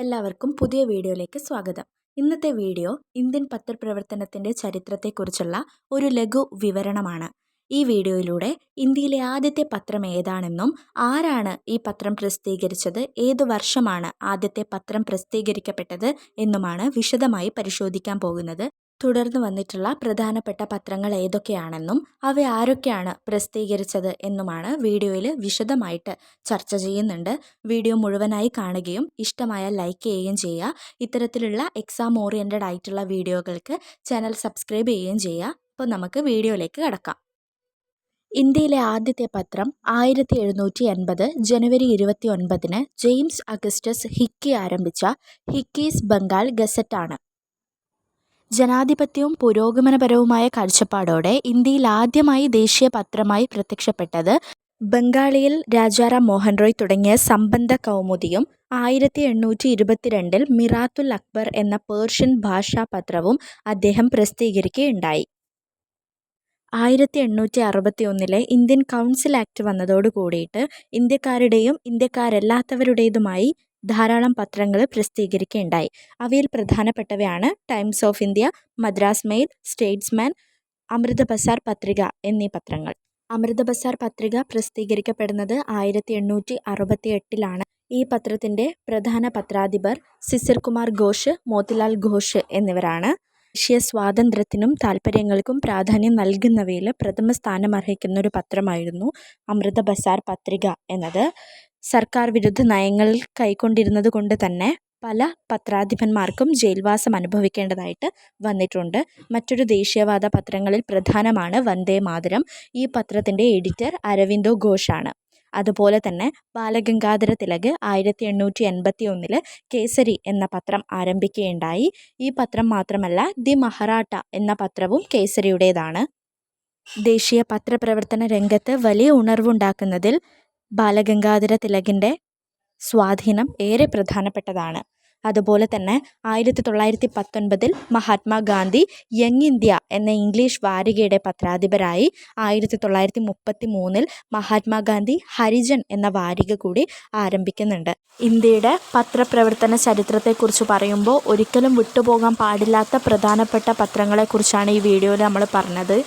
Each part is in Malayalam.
എല്ലാവർക്കും പുതിയ വീഡിയോയിലേക്ക് സ്വാഗതം. ഇന്നത്തെ വീഡിയോ ഇന്ത്യൻ പത്രപ്രവർത്തനത്തിൻ്റെ ചരിത്രത്തെക്കുറിച്ചുള്ള ഒരു ലഘു വിവരണമാണ്. ഈ വീഡിയോയിലൂടെ ഇന്ത്യയിലെ ആദ്യത്തെ പത്രം ഏതാണെന്നും ആരാണ് ഈ പത്രം പ്രസിദ്ധീകരിച്ചത്, ഏതു വർഷമാണ് ആദ്യത്തെ പത്രം പ്രസിദ്ധീകരിക്കപ്പെട്ടത് എന്നുമാണ് വിശദമായി പരിശോധിക്കാൻ പോകുന്നത്. തുടർന്ന് വന്നിട്ടുള്ള പ്രധാനപ്പെട്ട പത്രങ്ങൾ ഏതൊക്കെയാണെന്നും അവ ആരൊക്കെയാണ് പ്രസിദ്ധീകരിച്ചത് എന്നുമാണ് വീഡിയോയിൽ വിശദമായിട്ട് ചർച്ച ചെയ്യുന്നുണ്ട്. വീഡിയോ മുഴുവനായി കാണുകയും ഇഷ്ടമായാൽ ലൈക്ക് ചെയ്യുകയും ചെയ്യുക. ഇത്തരത്തിലുള്ള എക്സാം ഓറിയൻറ്റഡ് ആയിട്ടുള്ള വീഡിയോകൾക്ക് ചാനൽ സബ്സ്ക്രൈബ് ചെയ്യുകയും ചെയ്യുക. അപ്പോൾ നമുക്ക് വീഡിയോയിലേക്ക് കടക്കാം. ഇന്ത്യയിലെ ആദ്യത്തെ പത്രം 1780 ജനുവരി 29 ജെയിംസ് അഗസ്റ്റസ് ഹിക്കി ആരംഭിച്ച ഹിക്കീസ് ബംഗാൾ ഗസറ്റാണ്. ജനാധിപത്യവും പുരോഗമനപരവുമായ കാഴ്ചപ്പാടോടെ ഇന്ത്യയിൽ ആദ്യമായി ദേശീയ പത്രമായി പ്രത്യക്ഷപ്പെട്ടത് ബംഗാളിയിൽ രാജാറാം മോഹൻ റോയ് തുടങ്ങിയ സംബന്ധ കൗമുദിയും 1822 മിറാത്തുൽ അക്ബർ എന്ന പേർഷ്യൻ ഭാഷാ പത്രവും അദ്ദേഹം പ്രസിദ്ധീകരിക്കുകയുണ്ടായി. 1861 ഇന്ത്യൻ കൗൺസിൽ ആക്ട് വന്നതോടു കൂടിയിട്ട് ഇന്ത്യക്കാരുടെയും ഇന്ത്യക്കാരല്ലാത്തവരുടേതുമായി ധാരാളം പത്രങ്ങൾ പ്രസിദ്ധീകരിക്കുകയുണ്ടായി. അവയിൽ പ്രധാനപ്പെട്ടവയാണ് Times of India, Madras Mail, Statesman, Amrita Bazar Patrika എന്നീ പത്രങ്ങൾ. അമൃത ബസാർ പത്രിക പ്രസിദ്ധീകരിക്കപ്പെടുന്നത് 1868 ഈ പത്രത്തിൻ്റെ പ്രധാന പത്രാധിപർ സിസിർ കുമാർ ഘോഷ്, മോത്തിലാൽ ഘോഷ് എന്നിവരാണ്. ദേശീയ സ്വാതന്ത്ര്യത്തിനും താൽപ്പര്യങ്ങൾക്കും പ്രാധാന്യം നൽകുന്നവയിൽ പ്രഥമ സ്ഥാനം അർഹിക്കുന്ന ഒരു പത്രമായിരുന്നു അമൃത ബസാർ പത്രിക എന്നത്. സർക്കാർ വിരുദ്ധ നയങ്ങൾ കൈക്കൊണ്ടിരുന്നത് കൊണ്ട് തന്നെ പല പത്രാധിപന്മാർക്കും ജയിൽവാസം അനുഭവിക്കേണ്ടതായിട്ട് വന്നിട്ടുണ്ട്. മറ്റൊരു ദേശീയവാദ പത്രങ്ങളിൽ പ്രധാനമാണ് വന്ദേ മാതരം. ഈ പത്രത്തിൻ്റെ എഡിറ്റർ അരവിന്ദോ ഘോഷാണ്. അതുപോലെ തന്നെ ബാലഗംഗാധര തിലക് 1881 കേസരി എന്ന പത്രം ആരംഭിക്കുകയുണ്ടായി. ഈ പത്രം മാത്രമല്ല, ദി മഹാരാട്ട എന്ന പത്രവും കേസരിയുടേതാണ്. ദേശീയ പത്രപ്രവർത്തന രംഗത്ത് വലിയ ഉണർവുണ്ടാക്കുന്നതിൽ ബാലഗംഗാധര തിലകിൻ്റെ സ്വാധീനം ഏറെ പ്രധാനപ്പെട്ടതാണ്. അതുപോലെ തന്നെ 1919 മഹാത്മാഗാന്ധി യങ് ഇന്ത്യ എന്ന ഇംഗ്ലീഷ് വാരികയുടെ പത്രാധിപരായി. 1933 മഹാത്മാഗാന്ധി ഹരിജൻ എന്ന വാരിക കൂടി ആരംഭിക്കുന്നുണ്ട്. ഇന്ത്യയുടെ പത്രപ്രവർത്തന ചരിത്രത്തെക്കുറിച്ച് പറയുമ്പോൾ ഒരിക്കലും വിട്ടുപോകാൻ പാടില്ലാത്ത പ്രധാനപ്പെട്ട പത്രങ്ങളെക്കുറിച്ചാണ് ഈ വീഡിയോയിൽ നമ്മൾ പറഞ്ഞത്.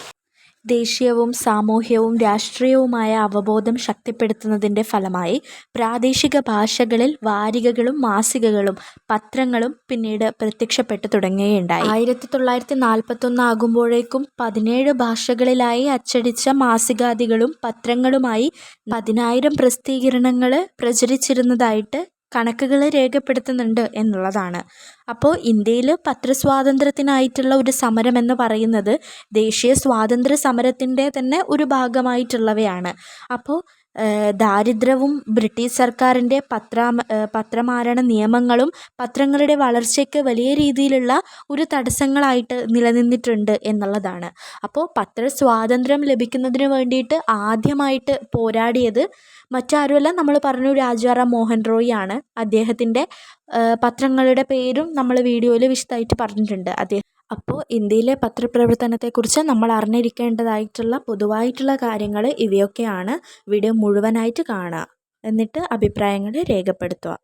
ദേശീയവും സാമൂഹ്യവും രാഷ്ട്രീയവുമായ അവബോധം ശക്തിപ്പെടുത്തുന്നതിൻ്റെ ഫലമായി പ്രാദേശിക ഭാഷകളിൽ വാരികകളും മാസികകളും പത്രങ്ങളും പിന്നീട് പ്രത്യക്ഷപ്പെട്ടു തുടങ്ങുകയുണ്ടായി. 1941 ആകുമ്പോഴേക്കും 17 ഭാഷകളിലായി അച്ചടിച്ച മാസികാദികളും പത്രങ്ങളുമായി 10,000 പ്രസിദ്ധീകരണങ്ങൾ പ്രചരിച്ചിരുന്നതായിട്ട് കണക്കുകൾ രേഖപ്പെടുത്തുന്നുണ്ട് എന്നുള്ളതാണ്. അപ്പോൾ ഇന്ത്യയിൽ പത്രസ്വാതന്ത്ര്യത്തിനായിട്ടുള്ള ഒരു സമരം എന്ന് പറയുന്നത് ദേശീയ സ്വാതന്ത്ര്യ സമരത്തിൻ്റെ തന്നെ ഒരു ഭാഗമായിട്ടുള്ളവയാണ്. അപ്പോൾ ദാരിദ്ര്യവും ബ്രിട്ടീഷ് സർക്കാരിൻ്റെ പത്രമാരണ നിയമങ്ങളും പത്രങ്ങളുടെ വളർച്ചയ്ക്ക് വലിയ രീതിയിലുള്ള ഒരു തടസ്സങ്ങളായിട്ട് നിലനിന്നിട്ടുണ്ട് എന്നുള്ളതാണ്. അപ്പോൾ പത്രസ്വാതന്ത്ര്യം ലഭിക്കുന്നതിന് വേണ്ടിയിട്ട് ആദ്യമായിട്ട് പോരാടിയത് മറ്റാരുമല്ല, നമ്മൾ പറഞ്ഞു രാജാറാം മോഹൻ റോയ് ആണ്. അദ്ദേഹത്തിൻ്റെ പത്രങ്ങളുടെ പേരും നമ്മൾ വീഡിയോയിൽ വിശദമായിട്ട് പറഞ്ഞിട്ടുണ്ട്. അപ്പോൾ ഇന്ത്യയിലെ പത്രപ്രവർത്തനത്തെക്കുറിച്ച് നമ്മൾ അറിഞ്ഞിരിക്കേണ്ടതായിട്ടുള്ള പൊതുവായിട്ടുള്ള കാര്യങ്ങൾ ഇവയൊക്കെയാണ്. വീഡിയോ മുഴുവനായിട്ട് കാണുക, എന്നിട്ട് അഭിപ്രായങ്ങൾ രേഖപ്പെടുത്തുക.